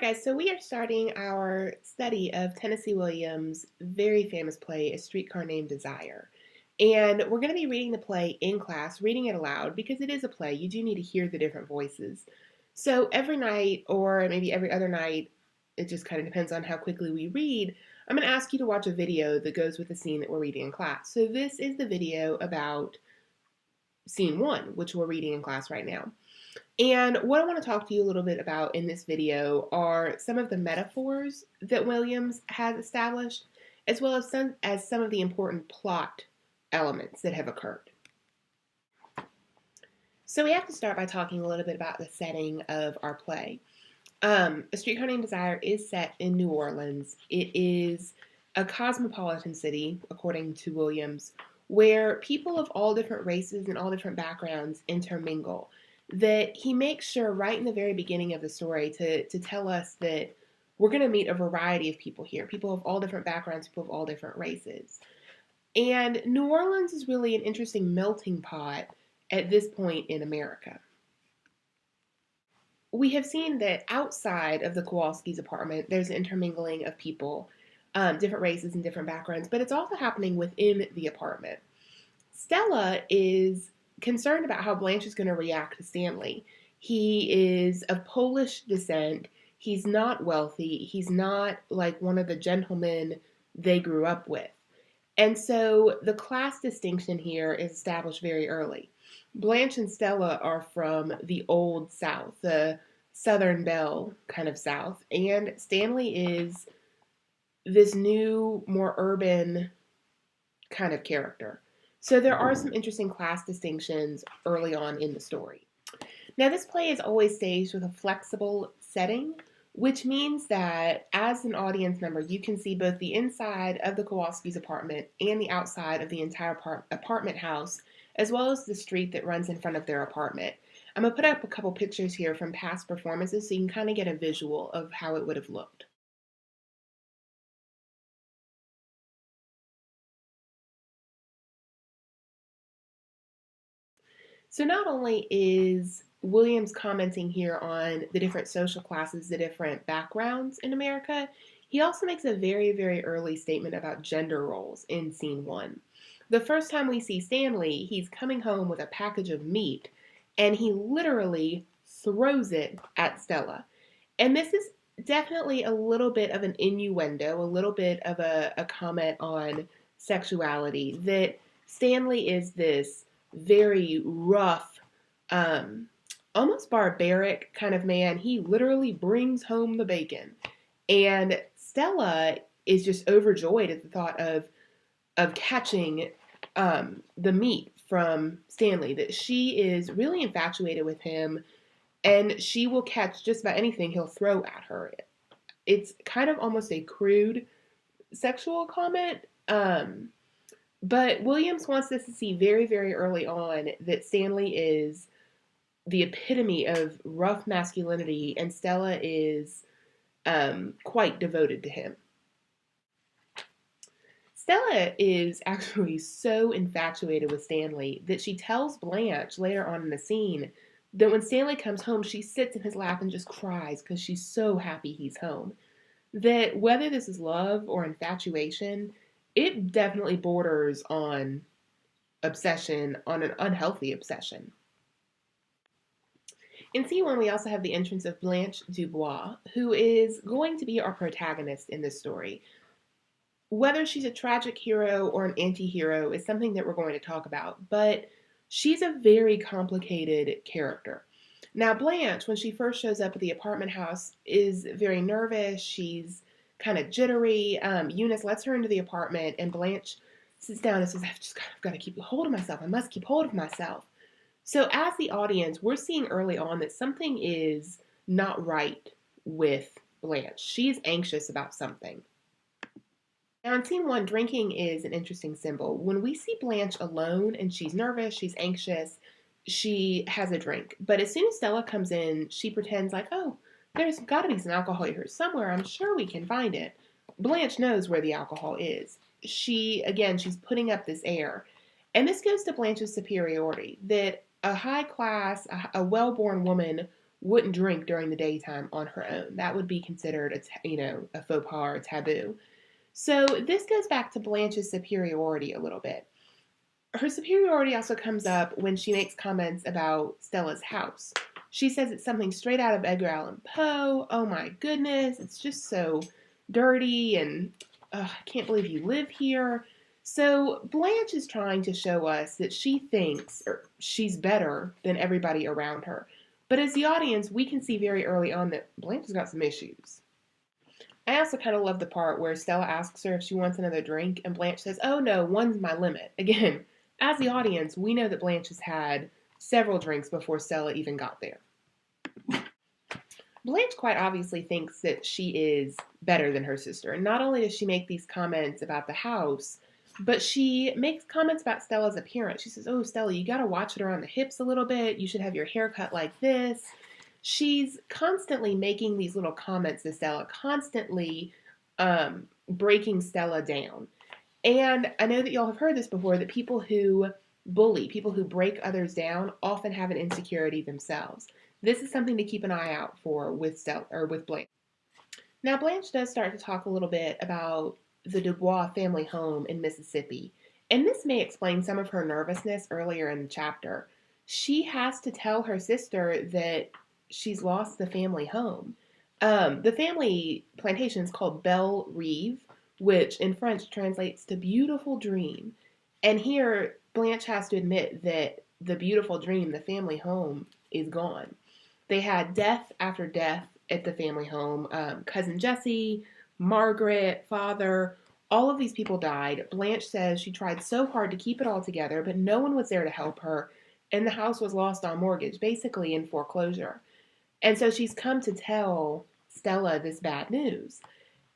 Guys, so we are starting our study of Tennessee Williams' very famous play, A Streetcar Named Desire. And we're going to be reading the play in class, reading it aloud, because it is a play. You do need to hear the different voices. So every night, or maybe every other night, it just kind of depends on how quickly we read, I'm going to ask you to watch a video that goes with the scene that we're reading in class. So this is the video about scene one, which we're reading in class right now. And what I want to talk to you a little bit about in this video are some of the metaphors that Williams has established, as well as some of the important plot elements that have occurred. So we have to start by talking a little bit about the setting of our play. A Streetcar Named Desire is set in New Orleans. It is a cosmopolitan city, according to Williams, where people of all different races and all different backgrounds intermingle. That he makes sure right in the very beginning of the story to tell us that we're going to meet a variety of people here, people of all different backgrounds, people of all different races. And New Orleans is really an interesting melting pot at this point in America. We have seen that outside of the Kowalski's apartment, there's an intermingling of people, different races and different backgrounds, but it's also happening within the apartment. Stella is concerned about how Blanche is going to react to Stanley. He is of Polish descent. He's not wealthy. He's not like one of the gentlemen they grew up with. And so the class distinction here is established very early. Blanche and Stella are from the old South, the Southern Belle kind of South, and Stanley is this new, more urban kind of character. So there are some interesting class distinctions early on in the story. Now, this play is always staged with a flexible setting, which means that as an audience member, you can see both the inside of the Kowalski's apartment and the outside of the entire apartment house, as well as the street that runs in front of their apartment. I'm going to put up a couple pictures here from past performances so you can kind of get a visual of how it would have looked. So not only is Williams commenting here on the different social classes, the different backgrounds in America, he also makes a very, very early statement about gender roles in scene one. The first time we see Stanley, he's coming home with a package of meat, and he literally throws it at Stella. And this is definitely a little bit of an innuendo, a little bit of a comment on sexuality, that Stanley is this very rough, almost barbaric kind of man. He literally brings home the bacon. And Stella is just overjoyed at the thought of catching the meat from Stanley, that she is really infatuated with him and she will catch just about anything he'll throw at her. It's kind of almost a crude sexual comment. But Williams wants us to see very, very early on that Stanley is the epitome of rough masculinity, and Stella is quite devoted to him. Stella is actually so infatuated with Stanley that she tells Blanche later on in the scene that when Stanley comes home, she sits in his lap and just cries because she's so happy he's home. That whether this is love or infatuation, it definitely borders on obsession, on an unhealthy obsession. In C1, we also have the entrance of Blanche Dubois, who is going to be our protagonist in this story. Whether she's a tragic hero or an anti-hero is something that we're going to talk about, but she's a very complicated character. Now, Blanche, when she first shows up at the apartment house, is very nervous. She's kind of jittery. Eunice lets her into the apartment, and Blanche sits down and says, I've got to keep hold of myself. I must keep hold of myself. So as the audience, we're seeing early on that something is not right with Blanche. She is anxious about something. Now, in scene one, drinking is an interesting symbol. When we see Blanche alone and she's nervous, she's anxious, she has a drink. But as soon as Stella comes in, she pretends like, oh, there's got to be some alcohol here somewhere. I'm sure we can find it. Blanche knows where the alcohol is. She's putting up this air. And this goes to Blanche's superiority, that a high class, a well-born woman wouldn't drink during the daytime on her own. That would be considered a faux pas or a taboo. So this goes back to Blanche's superiority a little bit. Her superiority also comes up when she makes comments about Stella's house. She says it's something straight out of Edgar Allan Poe. Oh my goodness, it's just so dirty and I can't believe you live here. So Blanche is trying to show us that she thinks she's better than everybody around her. But as the audience, we can see very early on that Blanche has got some issues. I also kind of love the part where Stella asks her if she wants another drink, and Blanche says, "Oh no, one's my limit." Again, as the audience, we know that Blanche has had several drinks before Stella even got there. Blanche quite obviously thinks that she is better than her sister. And not only does she make these comments about the house, but she makes comments about Stella's appearance. She says, "Oh, Stella, you got to watch it around the hips a little bit. You should have your hair cut like this." She's constantly making these little comments to Stella, constantly breaking Stella down. And I know that y'all have heard this before, that people who bully, people who break others down, often have an insecurity themselves. This is something to keep an eye out for with Stella or with Blanche. Now, Blanche does start to talk a little bit about the Dubois family home in Mississippi, and this may explain some of her nervousness earlier in the chapter. She has to tell her sister that she's lost the family home. The family plantation is called Belle Rive, which in French translates to beautiful dream. And here, Blanche has to admit that the beautiful dream, the family home, is gone. They had death after death at the family home. Cousin Jessie, Margaret, father, all of these people died. Blanche says she tried so hard to keep it all together, but no one was there to help her, and the house was lost on mortgage, basically in foreclosure. And so she's come to tell Stella this bad news.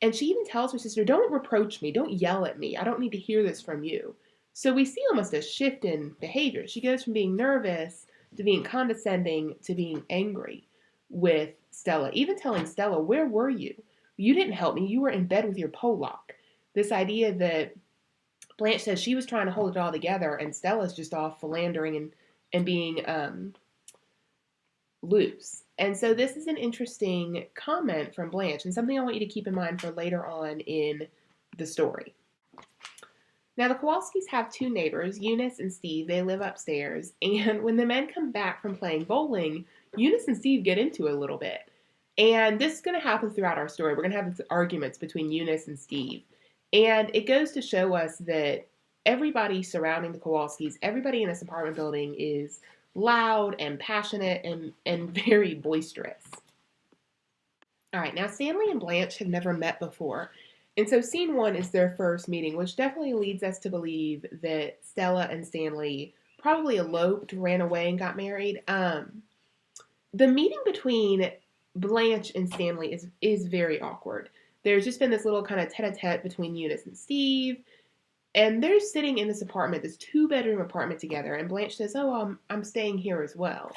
And she even tells her sister, "Don't reproach me. Don't yell at me. I don't need to hear this from you." So we see almost a shift in behavior. She goes from being nervous to being condescending to being angry with Stella. Even telling Stella, "Where were you? You didn't help me. You were in bed with your Pollock." This idea that Blanche says she was trying to hold it all together and Stella's just off philandering and being loose. And so this is an interesting comment from Blanche and something I want you to keep in mind for later on in the story. Now, the Kowalskis have two neighbors, Eunice and Steve. They live upstairs. And when the men come back from playing bowling, Eunice and Steve get into it a little bit. And this is going to happen throughout our story. We're going to have arguments between Eunice and Steve. And it goes to show us that everybody surrounding the Kowalskis, everybody in this apartment building is loud and passionate and very boisterous. All right, now Stanley and Blanche have never met before. And so scene one is their first meeting, which definitely leads us to believe that Stella and Stanley probably eloped, ran away, and got married. The meeting between Blanche and Stanley is very awkward. There's just been this little kind of tete-a-tete between Eunice and Steve. And they're sitting in this apartment, this two-bedroom apartment together. And Blanche says, "Oh, I'm staying here as well."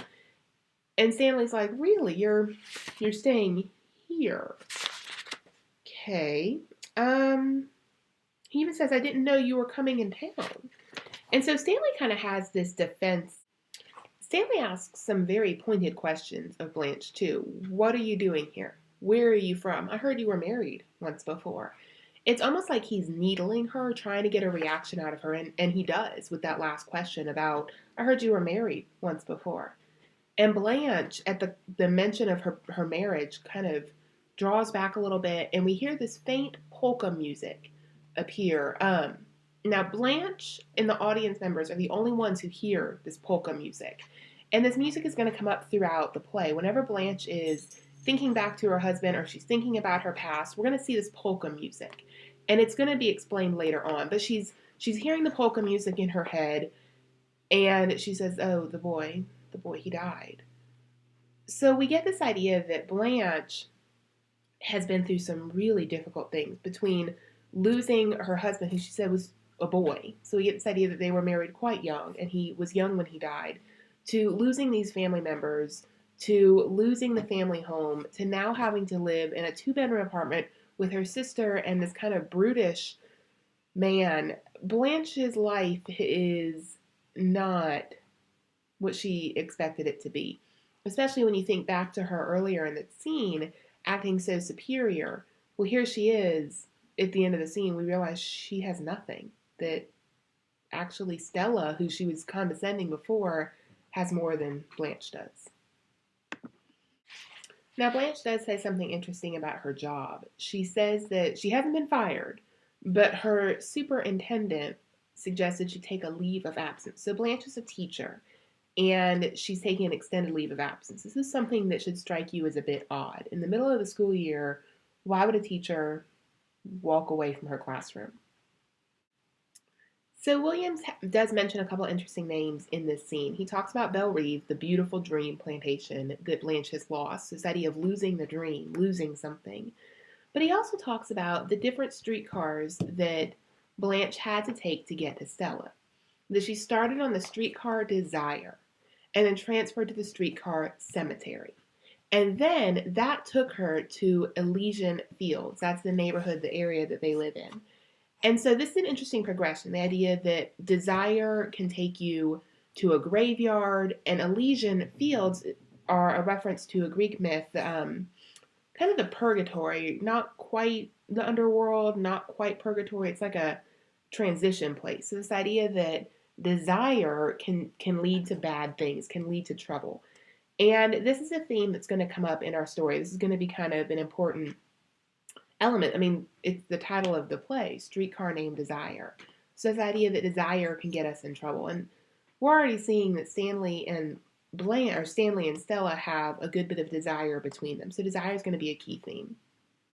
And Stanley's like, "Really? You're staying here? Okay." He even says, "I didn't know you were coming in town." And so Stanley kind of has this defense. Stanley asks some very pointed questions of Blanche, too. "What are you doing here? Where are you from? I heard you were married once before." It's almost like he's needling her, trying to get a reaction out of her, and he does with that last question about, "I heard you were married once before." And Blanche, at the mention of her marriage, kind of draws back a little bit, and we hear this faint polka music appear. Now, Blanche and the audience members are the only ones who hear this polka music. And this music is going to come up throughout the play. Whenever Blanche is thinking back to her husband or she's thinking about her past, we're going to see this polka music. And it's going to be explained later on. But she's hearing the polka music in her head, and she says, "Oh, the boy, he died." So we get this idea that Blanche has been through some really difficult things, between losing her husband, who she said was a boy. So we get this idea that they were married quite young, and he was young when he died, to losing these family members, to losing the family home, to now having to live in a two-bedroom apartment with her sister and this kind of brutish man. Blanche's life is not what she expected it to be. especially when you think back to her earlier in the scene, acting so superior. Well, here she is at the end of the scene. We realize she has nothing. That actually Stella, who she was condescending before, has more than Blanche does. Now, Blanche does say something interesting about her job. She says that she hasn't been fired, but her superintendent suggested she take a leave of absence. So, Blanche is a teacher, and she's taking an extended leave of absence. This is something that should strike you as a bit odd. In the middle of the school year, why would a teacher walk away from her classroom? So Williams does mention a couple interesting names in this scene. He talks about Belle Reve, the beautiful dream plantation that Blanche has lost, this idea of losing the dream, losing something. But he also talks about the different streetcars that Blanche had to take to get to Stella. That she started on the streetcar Desire and then transferred to the streetcar Cemetery. And then that took her to Elysian Fields. That's the neighborhood, the area that they live in. And so this is an interesting progression, the idea that desire can take you to a graveyard, and Elysian fields are a reference to a Greek myth, kind of the purgatory, not quite the underworld, not quite purgatory. It's like a transition place. So this idea that desire can lead to bad things, can lead to trouble. And this is a theme that's going to come up in our story. This is going to be kind of an important element. I mean, it's the title of the play, Streetcar Named Desire. So this idea that desire can get us in trouble. And we're already seeing that Stanley and Stella have a good bit of desire between them. So desire is going to be a key theme.